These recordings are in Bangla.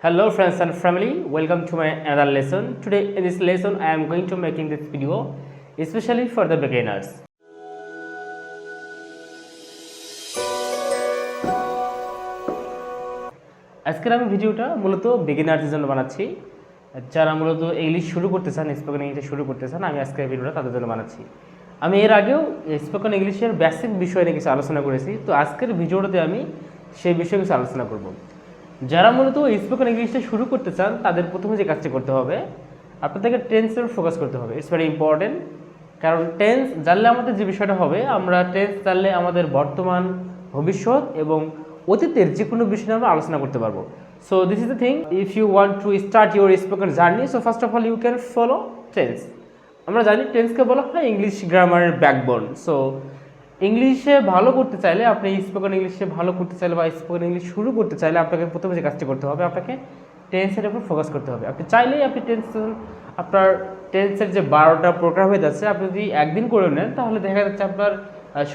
Hello friends and family, welcome to my another lesson. Today in this lesson I am going to making this video especially for the beginners. আজকের আমি ভিডিওটা মূলত বিগিনারদের জন্য বানাচ্ছি, যারা মূলত ইংলিশ শুরু করতে চান, স্পোকেন ইংলিশ শুরু করতে চান। আমি আজকের ভিডিওটা তাদের জন্য বানাচ্ছি। আমি এর আগেও স্পোকেন ইংলিশের বেসিক বিষয় নিয়ে কিছু আলোচনা করেছি, তো আজকের ভিডিওটাতে আমি সেই বিষয়ে কিছু আলোচনা করব। যারা মূলত স্পোকেন ইংলিশটা শুরু করতে চান তাদের প্রথমে যে কাজটি করতে হবে, আপনাদেরকে টেন্সের ফোকাস করতে হবে। ইটস ভেরি ইম্পর্টেন্ট, কারণ টেন্স জানলে আমাদের যে বিষয়টা হবে, আমরা টেন্স জানলে আমাদের বর্তমান, ভবিষ্যৎ এবং অতীতের যে কোনো বিষয় আমরা আলোচনা করতে পারবো। So this is the thing, if you want to start your spoken journey, so first of all you can follow tense. আমরা জানি টেন্সকে বলা হয় ইংলিশ গ্রামারের ব্যাকবোন। সো ইংলিশে ভালো করতে চাইলে, আপনি স্পোকেন ইংলিশে ভালো করতে চাইলে বা স্পোকেন ইংলিশ শুরু করতে চাইলে আপনাকে প্রথমে যে কাজটি করতে হবে, আপনাকে টেন্সের উপর ফোকাস করতে হবে। আপনি চাইলেই আপনি আপনার টেন্সের যে 12টা প্রকার হয়ে যাচ্ছে, আপনি যদি একদিন করে নেন তাহলে দেখা যাচ্ছে আপনার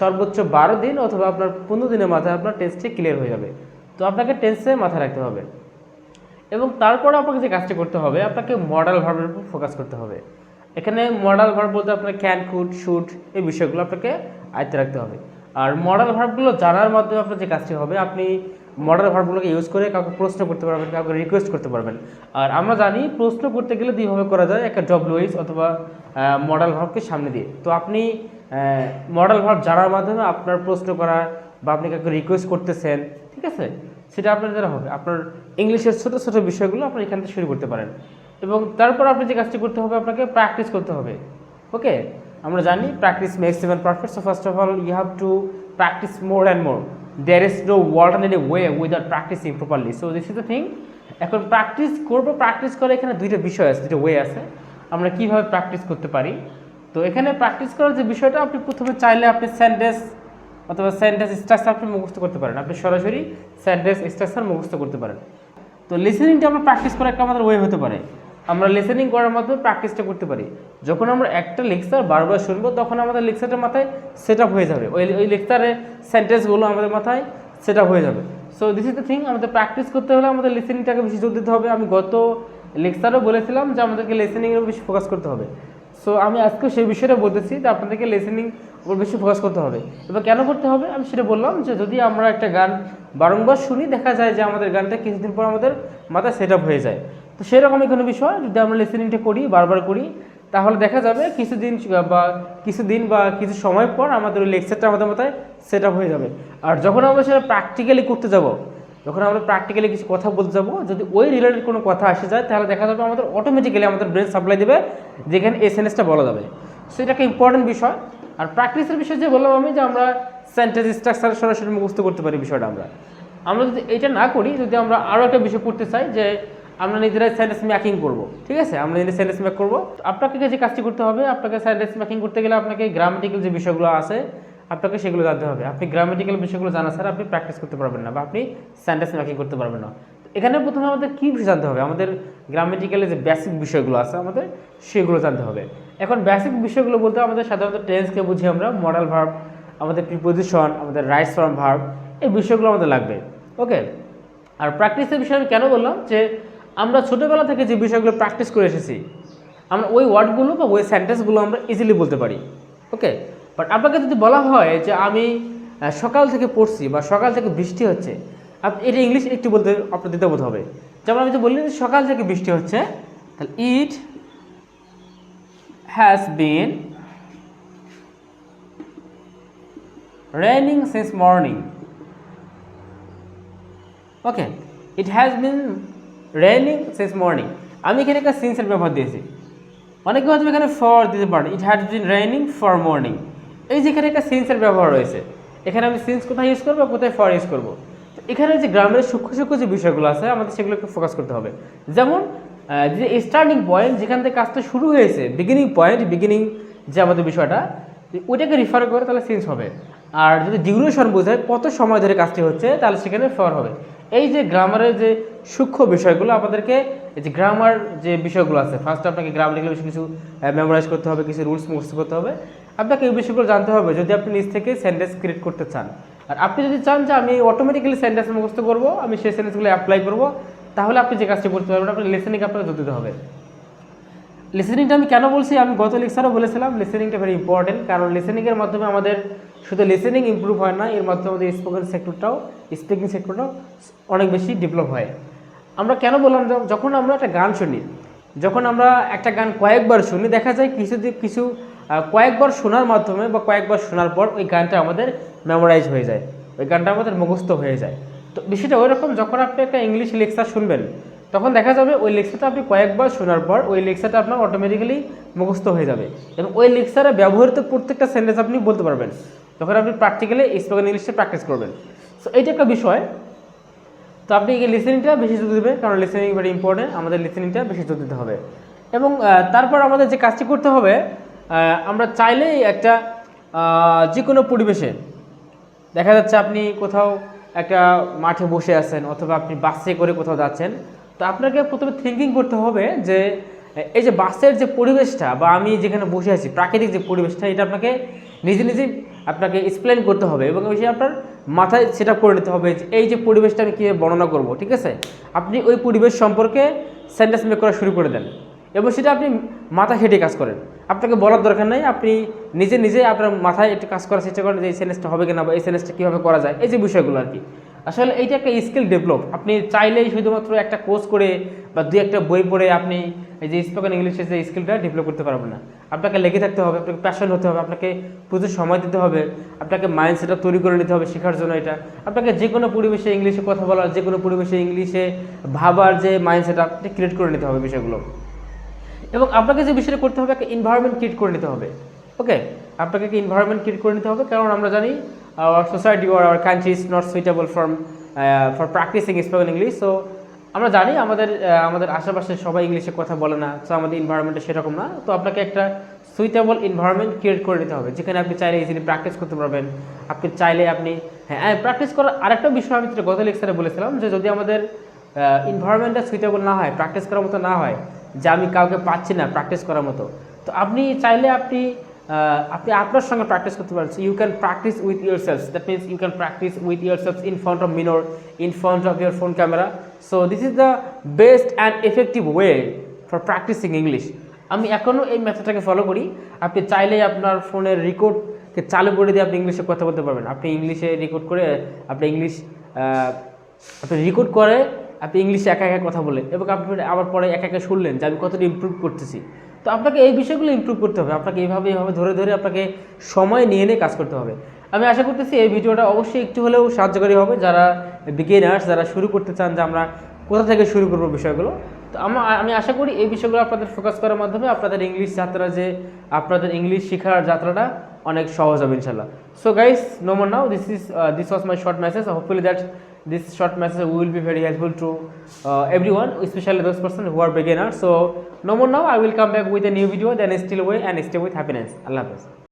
সর্বোচ্চ 12 দিন অথবা আপনার 15 দিনের মাথায় আপনার টেন্সটি ক্লিয়ার হয়ে যাবে। তো আপনাকে টেন্সে মাথায় রাখতে হবে এবং তারপরে আপনাকে যে কাজটি করতে হবে, আপনাকে মডাল ভার্বের উপর ফোকাস করতে হবে। এখানে মডাল ভার্ব বলতে আপনার ক্যান, কুড, শুড এই বিষয়গুলো আপনাকে আয়ত্তে রাখতে হবে। আর মডাল ভার্বগুলো জানার মাধ্যমে আপনার যে কাজটি হবে, আপনি মডাল ভার্বগুলোকে ইউজ করে কাউকে প্রশ্ন করতে পারবেন, কাউকে রিকোয়েস্ট করতে পারবেন। আর আমরা জানি প্রশ্ন করতে গেলে দুইভাবে করা যায়, একটা ডব্লিউএইচ অথবা মডাল ভার্বকে সামনে দিয়ে। তো আপনি মডাল ভার্ব জানার মাধ্যমে আপনার প্রশ্ন করা বা আপনি কাউকে রিকোয়েস্ট করতেছেন, ঠিক আছে, সেটা আপনার দ্বারা হবে। আপনার ইংলিশের ছোটো ছোটো বিষয়গুলো আপনি এখান থেকে শুরু করতে পারেন এবং তারপর আপনি যে কাজটি করতে হবে, আপনাকে প্র্যাকটিস করতে হবে। ওকে, আমরা জানি practice makes even perfect. So first of all you have to practice more and more. There is no alternative way without practicing properly. So this is the thing. এখন প্র্যাকটিস করবো, প্র্যাকটিস করে এখানে দুইটা বিষয় আছে, দুটো ওয়ে আছে আমরা কীভাবে প্র্যাকটিস করতে পারি। তো এখানে প্র্যাকটিস করার যে বিষয়টা, আপনি প্রথমে চাইলে আপনি সেন্টেন্স অথবা সেন্টেন্স স্ট্রাকচার আপনি মুখস্থ করতে পারেন। আপনি সরাসরি সেন্টেন্স স্ট্রাকচার মুখস্থ করতে পারেন। তো লিসেনিংটা আমরা প্র্যাকটিস করার একটা আমাদের ওয়ে হতে পারে। আমরা লিসেনিং করার মাধ্যমে প্র্যাকটিসটা করতে পারি। যখন আমরা একটা লেকচার বারবার শুনবো, তখন আমাদের লেকচারটার মাথায় সেট আপ হয়ে যাবে, ওই লেকচারের সেন্টেন্সগুলো আমাদের মাথায় সেট আপ হয়ে যাবে। So this is the thing, আমাদের প্র্যাকটিস করতে হলে আমাদের লিসেনিংটাকে বেশি জোর দিতে হবে। আমি গত লেকচারও বলেছিলাম যে আমাদেরকে লিসেনিংয়ের বেশি ফোকাস করতে হবে। সো আমি আজকে সেই বিষয়টা বলতেছি যে আপনাদেরকে লিসেনিং ওর বেশি ফোকাস করতে হবে। এবার কেন করতে হবে আমি সেটা বললাম, যে যদি আমরা একটা গান বারংবার শুনি, দেখা যায় যে আমাদের গানটা কিছুদিন পর আমাদের মাথায় সেট আপ হয়ে যায়। তো সেরকমই কোনো বিষয়, যদি আমরা লিসেনিংটা করি, বারবার করি, তাহলে দেখা যাবে কিছুদিন বা কিছু সময় পর আমাদের ওই লেকচারটা আমাদের মাথায় সেট আপ হয়ে যাবে। আর যখন আমরা সেটা প্র্যাকটিক্যালি করতে যাব, যখন আমরা প্র্যাকটিক্যালি কিছু কথা বলতে যাবো, যদি ওই রিলেটেড কোনো কথা আসে যায়, তাহলে দেখা যাবে আমাদের অটোমেটিক্যালি আমাদের ব্রেন সাপ্লাই দেবে যেখানে এই সেন্টেন্সটা বলা যাবে। সো এটা একটা ইম্পর্টেন্ট বিষয়। আর প্র্যাকটিসের বিষয় যে বললাম আমি, যে আমরা সেন্টেন্স স্ট্রাকচার সরাসরি মুখস্থ করতে পারি বিষয়টা। আমরা যদি এটা না করি, যদি আমরা আরও একটা বিষয় করতে চাই যে আমরা নিজেরাই সেন্টেন্স মেকিং করব, ঠিক আছে, আমরা নিজেরা সেন্টেন্স মেক করবো, আপনাকে যে কাজটি করতে হবে, আপনাকে সেন্টেন্স মেকিং করতে গেলে আপনাকে গ্রামাটিক্যাল যে বিষয়গুলো আছে আপনাকে সেগুলো জানতে হবে। আপনি গ্রামাটিক্যাল বিষয়গুলো জানা ছাড়া আপনি প্র্যাকটিস করতে পারবেন না বা আপনি সেন্টেন্স মেকিং করতে পারবেন না। এখানে প্রথমে আমাদের কী বিষয় জানতে হবে, আমাদের গ্রামাটিক্যালের যে বেসিক বিষয়গুলো আছে আমাদের সেগুলো জানতে হবে। এখন বেসিক বিষয়গুলো বলতে আমাদের সাধারণত টেন্সকে বুঝি আমরা, মডাল ভার্ব, আমাদের প্রিপোজিশন, আমাদের রাইটস ফর্ম ভার্ব, এই বিষয়গুলো আমাদের লাগবে। ওকে, আর প্র্যাকটিসের বিষয়ে আমি কেন বললাম, যে আমরা ছোটোবেলা থেকে যে বিষয়গুলো প্র্যাকটিস করে এসেছি, আমরা ওই ওয়ার্ডগুলো বা ওই সেন্টেন্সগুলো আমরা ইজিলি বলতে পারি। ওকে, বাট আপনাকে যদি বলা হয় যে আমি সকাল থেকে পড়ছি বা সকাল থেকে বৃষ্টি হচ্ছে, আপনি এটা ইংলিশ একটু বলতে আপনার দিতে বোধ হবে। যেমন আমি যদি বললি সকাল থেকে বৃষ্টি হচ্ছে, তাহলে it has been raining since morning. Okay, it has been raining since morning. আমি এখানে একটা সিন্সের ব্যবহার দিয়েছি, অনেকে হয়তো এখানে ফর দিতে পারেন, it has been raining for morning. এই যে এখানে একটা সিন্সের ব্যবহার রয়েছে, এখানে আমি সিন্স কোথায় ইউজ করবো, কোথায় ফর ইউজ করবো। তো এখানে যে গ্রামের সূক্ষ্ম সূক্ষ্ম যে বিষয়গুলো আছে আমাদের সেগুলোকে ফোকাস করতে হবে। যেমন যে স্টার্টিং পয়েন্ট, যেখান থেকে কাজটা শুরু হয়েছে, বিগিনিং পয়েন্ট, বিগিনিং যে আমাদের বিষয়টা, ওইটাকে রিফার করে তাহলে সিন্স হবে। আর যদি ডিউরেশন বোঝায় কত সময় ধরে কাজটি হচ্ছে, তাহলে সেখানে ফর হবে। এই যে গ্রামারের যে সূক্ষ্ম বিষয়গুলো, আমাদেরকে এই যে গ্রামার যে বিষয়গুলো আছে, ফার্স্ট আপনাকে গ্রামাটিক্যাল কিছু মেমোরাইজ করতে হবে, কিছু রুলস মুখস্থ করতে হবে, আপনাকে এই বিষয়গুলো জানতে হবে যদি আপনি নিজ থেকে সেন্টেন্স ক্রিয়েট করতে চান। আর আপনি যদি চান যে আমি অটোমেটিক্যালি সেন্টেন্স মুখস্থ করবো, আমি সেই সেন্টেন্সগুলো অ্যাপ্লাই করবো, তাহলে আপনি যে কাজটি করতে পারবেন, আপনার লিসেনিং আপনাকে জোর দিতে হবে। লিসেনিংটা আমি কেন বলছি, আমি গত লেকচারও বলেছিলাম লিসেনিংটা ভেরি ইম্পর্টেন্ট, কারণ লিসেনিংয়ের মাধ্যমে আমাদের শুধু লিসেনিং ইমপ্রুভ হয় না, এর মাধ্যমে আমাদের স্পিকিং সেক্টরটাও অনেক বেশি ডেভেলপ হয়। আমরা কেন বললাম, যখন আমরা একটা গান শুনি, যখন আমরা একটা গান কয়েকবার শুনি, দেখা যায় কিছু কয়েকবার শোনার মাধ্যমে বা কয়েকবার শোনার পর ওই গানটা আমাদের মেমোরাইজ হয়ে যায়, ওই গানটা আমাদের মুখস্থ হয়ে যায়। তো বিষয়টা ওই রকম, যখন আপনি একটা ইংলিশ লেকচার শুনবেন তখন দেখা যাবে ওই লেকচারটা আপনি কয়েকবার শোনার পর ওই লেকচারটা আপনার অটোমেটিক্যালি মুখস্থ হয়ে যাবে এবং ওই লেকচারে ব্যবহৃত প্রত্যেকটা সেন্টেন্স আপনি বলতে পারবেন, তখন আপনি প্র্যাকটিক্যালি স্পোকেন ইংলিশে প্র্যাকটিস করবেন। সো এইটা একটা বিষয়। তো আপনি এই লিসেনিংটা বেশি জোর দেবেন, কারণ লিসেনিং ভেরি ইম্পর্টেন্ট, আমাদের লিসেনিংটা বেশি জোর দিতে হবে। এবং তারপর আমাদের যে কাজটি করতে হবে, আমরা চাইলেই একটা যে কোনো পরিবেশে, দেখা যাচ্ছে আপনি কোথাও একটা মাঠে বসে আছেন অথবা আপনি বাসে করে কোথাও যাচ্ছেন, তো আপনাকে প্রথমে থিঙ্কিং করতে হবে যে এই যে বাসের যে পরিবেশটা বা আমি যেখানে বসে আছি প্রাকৃতিক যে পরিবেশটা, এটা আপনাকে নিজে আপনাকে এক্সপ্লেন করতে হবে এবং ওই আপনার মাথায় সেট আপ করে নিতে হবে যে এই যে পরিবেশটা আমি কীভাবে বর্ণনা করব। ঠিক আছে, আপনি ওই পরিবেশ সম্পর্কে সেন্টেন্স মেক করা শুরু করে দেন এবং সেটা আপনি মাথা খেটে কাজ করেন, আপনাকে বলার দরকার নেই, আপনি নিজে আপনার মাথায় একটু কাজ করার চেষ্টা করেন যে এই সেন্টেন্সটা হবে কিনা বা এই সেন্টেন্সটা কীভাবে করা যায়, এই যে বিষয়গুলো আর কি। আসলে এইটা একটা স্কিল ডেভেলপ। আপনি চাইলেই শুধুমাত্র একটা কোর্স করে বা দুই একটা বই পড়ে আপনি এই যে স্পোকেন ইংলিশের যে স্কিলটা ডেভেলপ করতে পারবেন না। আপনাকে লেগে থাকতে হবে, আপনাকে প্যাশন হতে হবে, আপনাকে প্রচুর সময় দিতে হবে, আপনাকে মাইন্ড সেট আপ তৈরি করে নিতে হবে শেখার জন্য। এটা আপনাকে যে কোনো পরিবেশে ইংলিশে কথা বলার, যে কোনো পরিবেশে ইংলিশে ভাবার যে মাইন্ড সেট আপ, এটা ক্রিয়েট করে নিতে হবে বিষয়গুলো। এবং আপনাকে যে বিষয়টা করতে হবে, একটা এনভায়রনমেন্ট ক্রিয়েট করে নিতে হবে। ওকে, আপনাকে একটা এনভায়রনমেন্ট ক্রিয়েট করে নিতে হবে, কারণ আমরা জানি our society or our country is not suitable for practicing spoken English. So আমরা জানি আমাদের আশেপাশে সবাই ইংলিশে কথা বলে না, তো আমাদের এনভায়রনমেন্টটা সেরকম না। তো আপনাকে একটা সুইটেবল এনভায়রনমেন্ট ক্রিয়েট করে নিতে হবে যেখানে আপনি চাইলে ইজিলি প্র্যাকটিস করতে পারবেন। আপনি চাইলে প্র্যাকটিস করার আরেকটা বিষয় আমি গত লেকচারে বলেছিলাম যে যদি আমাদের এনভায়রনমেন্টটা সুইটেবল না হয়, প্র্যাকটিস করার মতো না হয়, যে আমি কাউকে পাচ্ছি না প্র্যাকটিস করার মতো, তো আপনি চাইলে আপনি আপনার সঙ্গে প্র্যাকটিস করতে পারেন। You can practice with your selfs, that means you can practice with your selfs in front of mirror, in front of your phone camera. So this is the best and effective way for practicing English. আমি এখনও এই মেথডটাকে ফলো করি। আপনি চাইলেই আপনার ফোনের রেকর্ডকে চালু করে দিয়ে আপনি ইংলিশে কথা বলতে পারবেন। আপনি ইংলিশে রেকর্ড করে আপনি রেকর্ড করে আপনি ইংলিশে একা একা কথা বলেন এবং আপনি আবার পরে একা একা শুনলেন যে আমি কতটা ইমপ্রুভ করতেছি। তো আপনাকে এই বিষয়গুলো ইমপ্রুভ করতে হবে, আপনাকে এইভাবে ধরে আপনাকে সময় নিয়ে কাজ করতে হবে। আমি আশা করতেছি এই ভিডিওটা অবশ্যই একটু হলেও সাহায্যকারী হবে যারা বিগিনার্স, যারা শুরু করতে চান যে আমরা কোথা থেকে শুরু করবো বিষয়গুলো। তো আমি আশা করি এই বিষয়গুলো আপনাদের ফোকাস করার মাধ্যমে আপনাদের ইংলিশ শেখার যাত্রাটা অনেক সহজ হবে ইনশাল্লাহ। So guys, no more now, this was my short message. Hopefully that this short message will be very helpful to everyone, especially those person who are beginners. So no more now, I will come back with a new video. Then stay away and stay with happiness. Allah Hafiz.